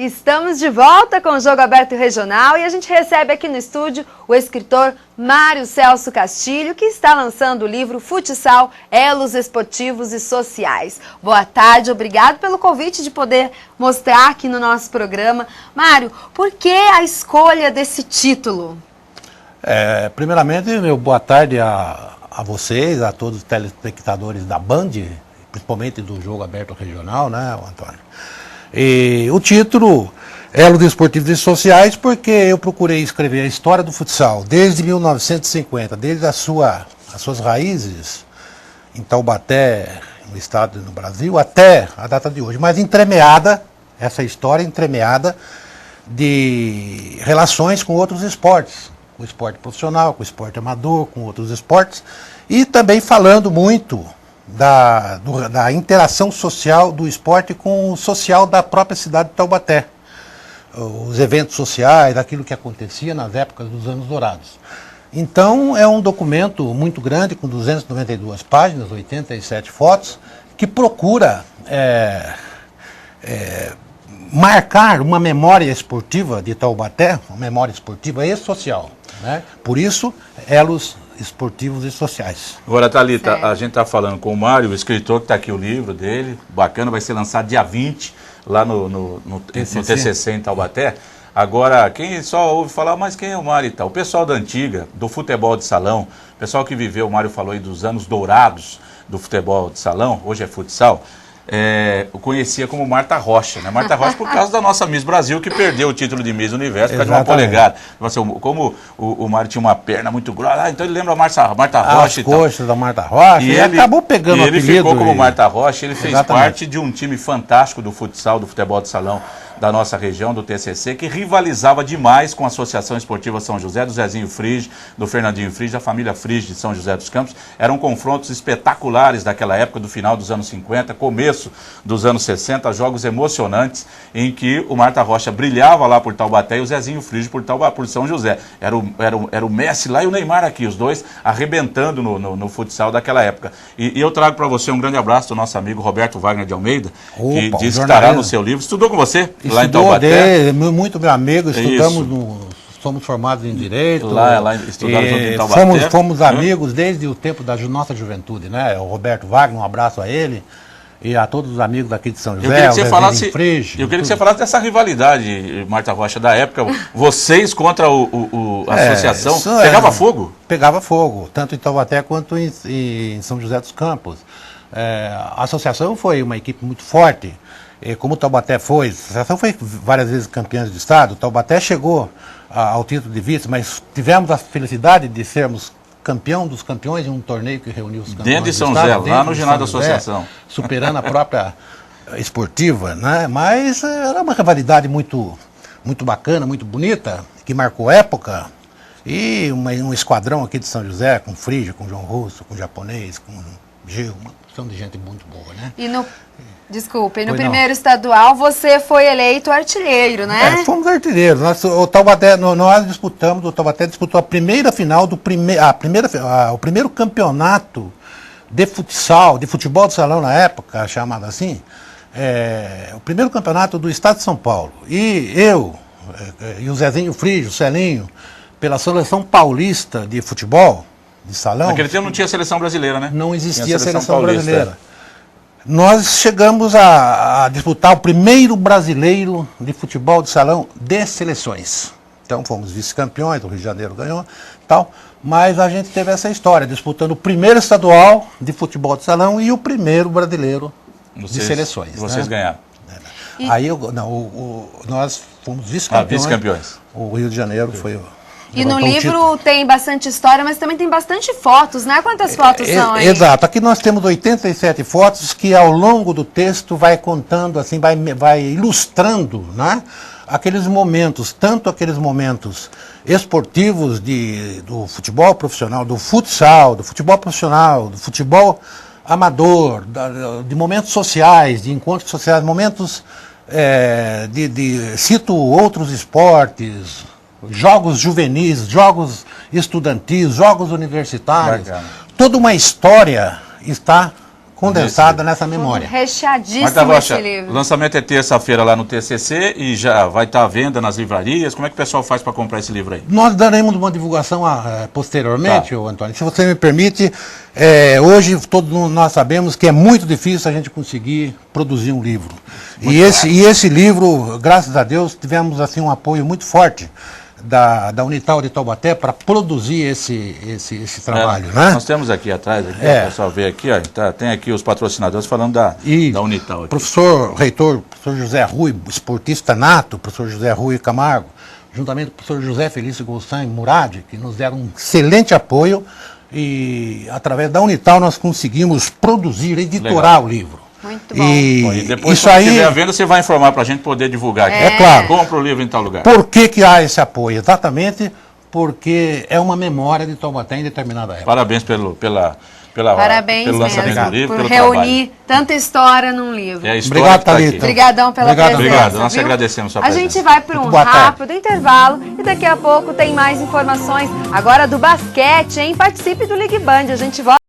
Estamos de volta com o Jogo Aberto Regional e a gente recebe aqui no estúdio o escritor Mário Celso Castilho, que está lançando o livro Futsal, Elos Esportivos e Sociais. Boa tarde, obrigado pelo convite de poder mostrar aqui no nosso programa. Mário, por que a escolha desse título? Primeiramente, meu boa tarde a vocês, a todos os telespectadores da Band, principalmente do Jogo Aberto Regional, né, Antônio? E o título, Elos Esportivos e Sociais, porque eu procurei escrever a história do futsal desde 1950, desde as suas raízes em Taubaté, no estado e no Brasil, até a data de hoje, mas entremeada, essa história entremeada de relações com outros esportes, com o esporte profissional, com o esporte amador, com outros esportes, e também falando muito da interação social do esporte com o social da própria cidade de Taubaté. Os eventos sociais, aquilo que acontecia nas épocas dos anos dourados. Então, é um documento muito grande, com 292 páginas, 87 fotos, que procura marcar uma memória esportiva de Taubaté, uma memória esportiva e social, né? Por isso, Elos Esportivos e Sociais. Agora, Thalita, a gente está falando com o Mário, o escritor, que está aqui o livro dele, bacana, vai ser lançado dia 20, lá no TCC em Taubaté. Agora, quem só ouve falar, mas quem é o Mário e tal? O pessoal da antiga, do futebol de salão, o pessoal que viveu, o Mário falou aí dos anos dourados do futebol de salão, hoje é futsal, eu conhecia como Marta Rocha, né? Marta Rocha por causa da nossa Miss Brasil, que perdeu o título de Miss Universo por causa de uma polegada. Como o Mário tinha uma perna muito grossa, então ele lembra a Marta Rocha e tal. As coxas da Marta Rocha, e ele acabou pegando o apelido. Ele ficou como Marta Rocha, ele fez parte de um time fantástico do futsal, do futebol de salão da nossa região, do TCC, que rivalizava demais com a Associação Esportiva São José, do Zezinho Frige, do Fernandinho Frige, da família Frige de São José dos Campos. Eram confrontos espetaculares daquela época, do final dos anos 50, começo dos anos 60, jogos emocionantes, em que o Marta Rocha brilhava lá por Taubaté e o Zezinho Frige por São José. Era o Messi lá e o Neymar aqui, os dois arrebentando no futsal daquela época. E eu trago para você um grande abraço do nosso amigo Roberto Wagner de Almeida, que disse que estará no seu livro. Estudou com você? Lá em Taubaté. Muito meu amigo, estudamos somos formados em Direito. Lá estudaram junto em Taubaté. Fomos amigos desde o tempo da nossa juventude, né? O Roberto Wagner, um abraço a ele e a todos os amigos daqui de São José. Eu queria que você falasse dessa rivalidade, Marta Rocha, da época, vocês contra a associação. Pegava fogo? Pegava fogo, tanto em Taubaté quanto em São José dos Campos. A associação foi uma equipe muito forte. Como o Taubaté foi, a associação foi várias vezes campeã de estado, o Taubaté chegou ao título de vice, mas tivemos a felicidade de sermos campeão dos campeões em um torneio que reuniu os campeões dentro de São José, lá no ginásio da associação. Superando a própria esportiva, né? Mas era uma rivalidade muito bacana, muito bonita, que marcou época. E um esquadrão aqui de São José, com Frige, com João Russo, com Japonês, com Gil, uma opção de gente muito boa, né? Desculpe, no primeiro estadual você foi eleito artilheiro, né? Fomos artilheiros. O Taubaté disputou a primeira final o primeiro campeonato de futsal, de futebol de salão na época, chamado assim, o primeiro campeonato do estado de São Paulo. E eu, e o Zezinho Frige, o Celinho, pela seleção paulista de futebol, de salão. Naquele tempo não tinha seleção brasileira, né? Não existia seleção brasileira. Nós chegamos a disputar o primeiro brasileiro de futebol de salão de seleções. Então fomos vice-campeões, o Rio de Janeiro ganhou, tal. Mas a gente teve essa história, disputando o primeiro estadual de futebol de salão e o primeiro brasileiro de seleções. Vocês ganharam. Aí nós fomos vice-campeões. Vice-campeões. O Rio de Janeiro foi o... E no livro tem bastante história, mas também tem bastante fotos, né? Quantas fotos são aí? Exato. Aqui nós temos 87 fotos que ao longo do texto vai contando, assim, vai ilustrando, né? Aqueles momentos, tanto aqueles momentos esportivos do futebol profissional, do futsal, do futebol profissional, do futebol amador, de momentos sociais, de encontros sociais, momentos, cito outros esportes, jogos juvenis, jogos estudantis, jogos universitários. Bacana. Toda uma história está condensada nessa memória. Recheadíssimo Marta Rocha, esse livro. o lançamento é terça-feira lá no TCC e já vai estar à venda nas livrarias. Como é que o pessoal faz para comprar esse livro aí? Nós daremos uma divulgação posteriormente, Antônio. Se você me permite, hoje todos nós sabemos que é muito difícil a gente conseguir produzir um livro. E esse livro, graças a Deus, tivemos assim um apoio muito forte da Unital de Taubaté para produzir esse trabalho, né? Nós temos aqui atrás, o pessoal vê aqui, ó, tem aqui os patrocinadores falando da Unital. Aqui. Professor reitor, professor José Rui, esportista nato, professor José Rui Camargo, juntamente com o professor José Felício Golsan Murad, que nos deram um excelente apoio e através da Unital nós conseguimos produzir, editorar o livro. Muito bom. E depois, quando estiver à venda, você vai informar para a gente poder divulgar aqui. É claro. Compra o livro em tal lugar. Por que há esse apoio? Exatamente porque é uma memória de Taubaté em determinada época. Parabéns pelo lançamento do livro, por pelo reunir trabalho. tanta história num livro. Obrigado, Thalita. Obrigadão pela presença. Obrigado, nós viu? agradecemos a sua presença. A gente vai para um rápido intervalo e daqui a pouco tem mais informações agora do basquete, hein? Participe do Ligue Band, a gente volta.